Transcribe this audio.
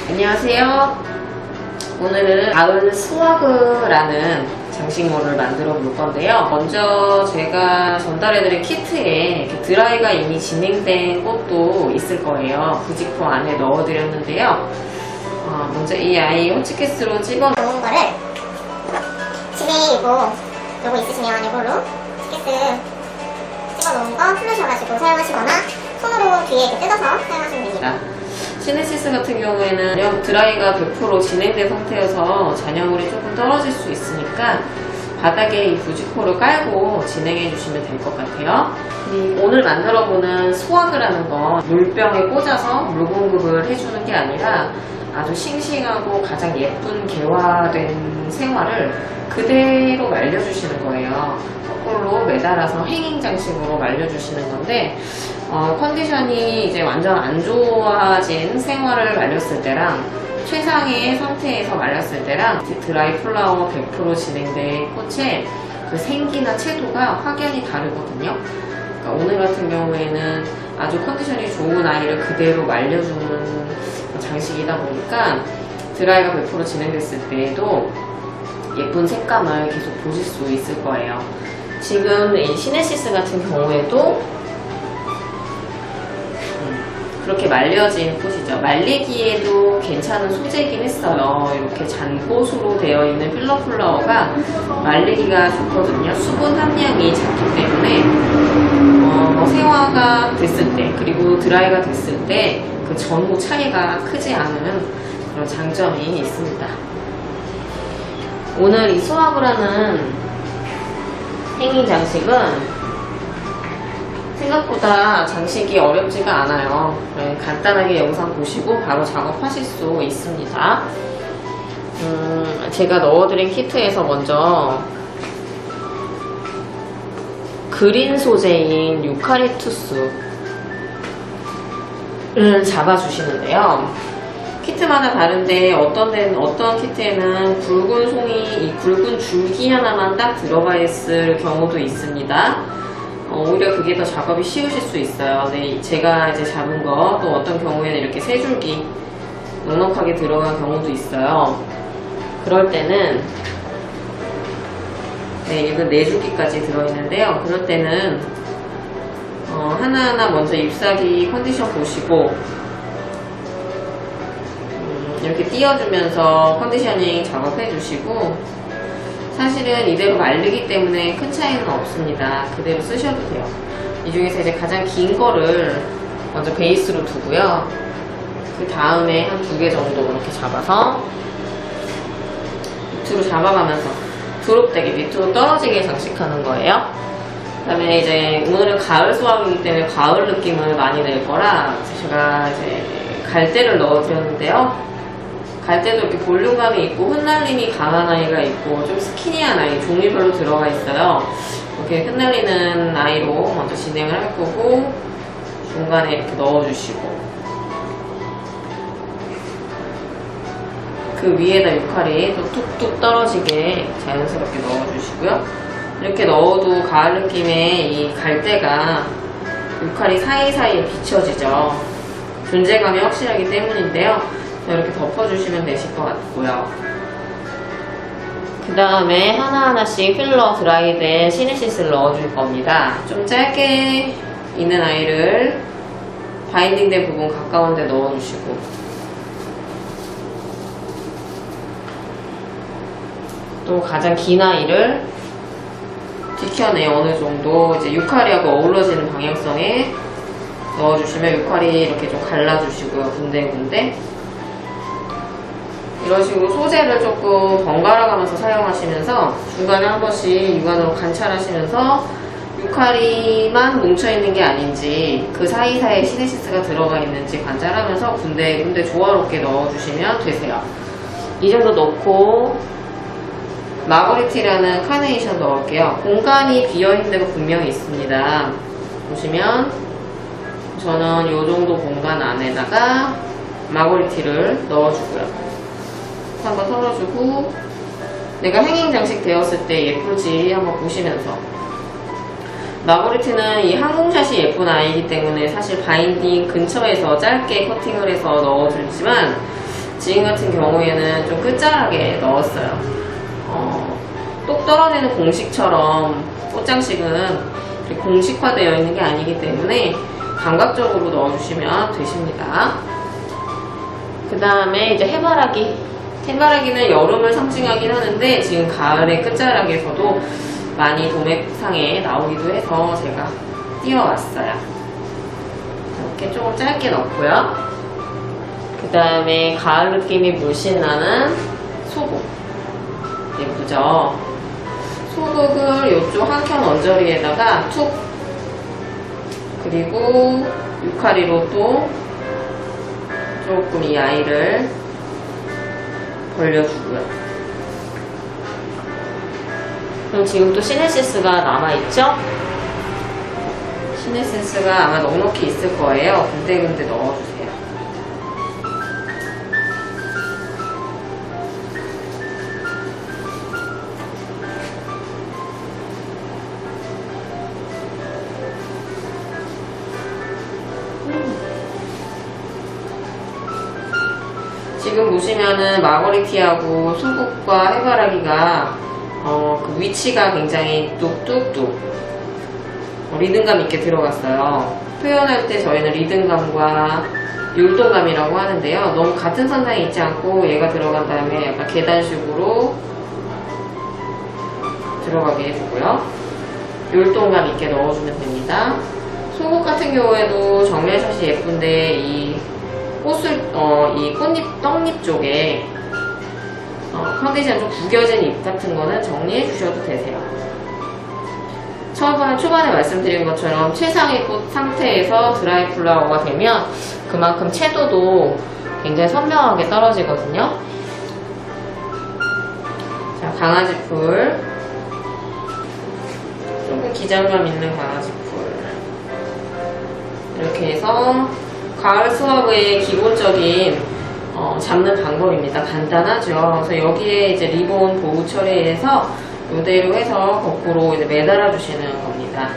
안녕하세요. 오늘은 가을 스와그라는 장식물을 만들어 볼 건데요. 먼저 제가 전달해드린 키트에 이렇게 드라이가 이미 진행된 꽃도 있을 거예요. 부직포 안에 넣어드렸는데요. 먼저 이 아이 호치키스로 찝어 놓은 거를 집에 요거 있으시면 이걸로 호치키스 찝어 놓은 거 풀으셔가지고 사용하시거나 손으로 뒤에 이렇게 뜯어서 사용하시면 됩니다. 시네시스 같은 경우에는 드라이가 100% 진행된 상태여서 잔여물이 조금 떨어질 수 있으니까 바닥에 이 부직포를 깔고 진행해 주시면 될 것 같아요. 오늘 만들어보는 스와그라는 건 물병에 꽂아서 물 공급을 해주는 게 아니라 아주 싱싱하고 가장 예쁜 개화된 생화를 그대로 말려주시는 거예요. 거꾸로 매달아서 행잉 장식으로 말려주시는 건데 컨디션이 이제 완전 안 좋아진 생화를 말렸을 때랑 최상의 상태에서 말렸을 때랑 드라이 플라워 100% 진행된 꽃의 그 생기나 채도가 확연히 다르거든요. 그러니까 오늘 같은 경우에는 아주 컨디션이 좋은 아이를 그대로 말려주는 장식이다 보니까 드라이가 100% 진행됐을 때에도 예쁜 색감을 계속 보실 수 있을 거예요. 지금 이 시네시스 같은 경우에도 그렇게 말려진 꽃이죠. 말리기에도 괜찮은 소재이긴 했어요. 이렇게 잔꽃으로 되어 있는 필러 플라워가 말리기가 좋거든요. 수분 함량이 작기 때문에 생화가 됐을 때 그리고 드라이가 됐을 때 그 전후 차이가 크지 않은 그런 장점이 있습니다. 오늘 이 스와그라는 행잉 장식은 생각보다 장식이 어렵지가 않아요. 간단하게 영상 보시고 바로 작업하실 수 있습니다. 제가 넣어드린 키트에서 먼저 그린 소재인 유카리투스를 잡아주시는데요. 키트마다 다른데 어떤 키트에는 굵은 송이, 이 굵은 줄기 하나만 딱 들어가 있을 경우도 있습니다. 오히려 그게 더 작업이 쉬우실 수 있어요. 네, 제가 이제 잡은 거 또 어떤 경우에는 이렇게 세 줄기 넉넉하게 들어간 경우도 있어요. 그럴 때는 이건 네 줄기까지 들어있는데요. 그럴 때는 하나하나 먼저 잎사귀 컨디션 보시고 이렇게 띄워주면서 컨디셔닝 작업해 주시고 사실은 이대로 말리기 때문에 큰 차이는 없습니다. 그대로 쓰셔도 돼요. 이 중에서 이제 가장 긴 거를 먼저 베이스로 두고요. 그 다음에 한 2개 정도 이렇게 잡아서 밑으로 잡아가면서 드롭되게 밑으로 떨어지게 장식하는 거예요. 그 다음에 이제 오늘은 가을 수확이기 때문에 가을 느낌을 많이 낼 거라 제가 이제 갈대를 넣어드렸는데요. 갈대도 이렇게 볼륨감이 있고 흩날림이 강한 아이가 있고 좀 스키니한 아이 종류별로 들어가 있어요. 이렇게 흩날리는 아이로 먼저 진행을 할 거고 중간에 이렇게 넣어주시고 그 위에다 유칼이 또 툭툭 떨어지게 자연스럽게 넣어주시고요. 이렇게 넣어도 가을 느낌의 이 갈대가 유칼이 사이사이에 비춰지죠. 존재감이 확실하기 때문인데요. 이렇게 덮어주시면 되실 것 같고요. 그 다음에 하나하나씩 필러 드라이된 시네시스를 넣어줄 겁니다. 좀 짧게 있는 아이를 바인딩된 부분 가까운 데 넣어주시고 또 가장 긴 아이를 뒤편에 어느 정도 이제 유카리하고 어우러지는 방향성에 넣어주시면 유카리 이렇게 좀 갈라주시고요. 군데군데 이런 식으로 소재를 조금 번갈아 가면서 사용하시면서 중간에 한 번씩 육안으로 관찰하시면서 유카리만 뭉쳐있는 게 아닌지 그 사이사이에 시네시스가 들어가 있는지 관찰하면서 군데군데 조화롭게 넣어주시면 되세요. 이 정도 넣고 마거리티라는 카네이션 넣을게요. 공간이 비어있는 데가 분명히 있습니다. 보시면 저는 이 정도 공간 안에다가 마거리티를 넣어주고요. 한번 털어주고 내가 행잉 장식 되었을 때 예쁠지 한번 보시면서 마거리티는 이 항공샷이 예쁜 아이이기 때문에 사실 바인딩 근처에서 짧게 커팅을 해서 넣어주지만 지금 같은 경우에는 좀 끝자락에 넣었어요. 똑 떨어지는 공식처럼 꽃장식은 공식화되어 있는 게 아니기 때문에 감각적으로 넣어주시면 되십니다. 그 다음에 이제 해바라기. 해바라기는 여름을 상징하긴 하는데 지금 가을의 끝자락에서도 많이 도매상에 나오기도 해서 제가 띄워왔어요. 이렇게 조금 짧게 넣고요. 그 다음에 가을 느낌이 물씬 나는 소국. 예쁘죠? 소국을 이쪽 한켠 언저리에다가 툭, 그리고 유카리로 또 조금 이 아이를 벌려주고요. 그럼 지금 또 시네시스가 남아있죠? 시네시스가 아마 넉넉히 있을 거예요. 군데군데 넣어주세요. 지금 보시면은 마거리티하고 소국과 해바라기가 그 위치가 굉장히 뚝뚝뚝 리듬감 있게 들어갔어요. 표현할 때 저희는 리듬감과 율동감이라고 하는데요. 너무 같은 선상에 있지 않고 얘가 들어간 다음에 약간 계단식으로 들어가게 해주고요. 율동감 있게 넣어주면 됩니다. 소국 같은 경우에도 정면샷이 예쁜데 이 꽃을 이 꽃잎 떡잎 쪽에 컨디션 좀 구겨진 잎 같은 거는 정리해 주셔도 되세요. 초반에 말씀드린 것처럼 최상의 꽃 상태에서 드라이 플라워가 되면 그만큼 채도도 굉장히 선명하게 떨어지거든요. 자, 강아지풀, 조금 기장감 있는 강아지풀 이렇게 해서 가을 수업의 기본적인 잡는 방법입니다. 간단하죠. 그래서 여기에 이제 리본 보호 처리해서 이대로 해서 거꾸로 이제 매달아 주시는 겁니다.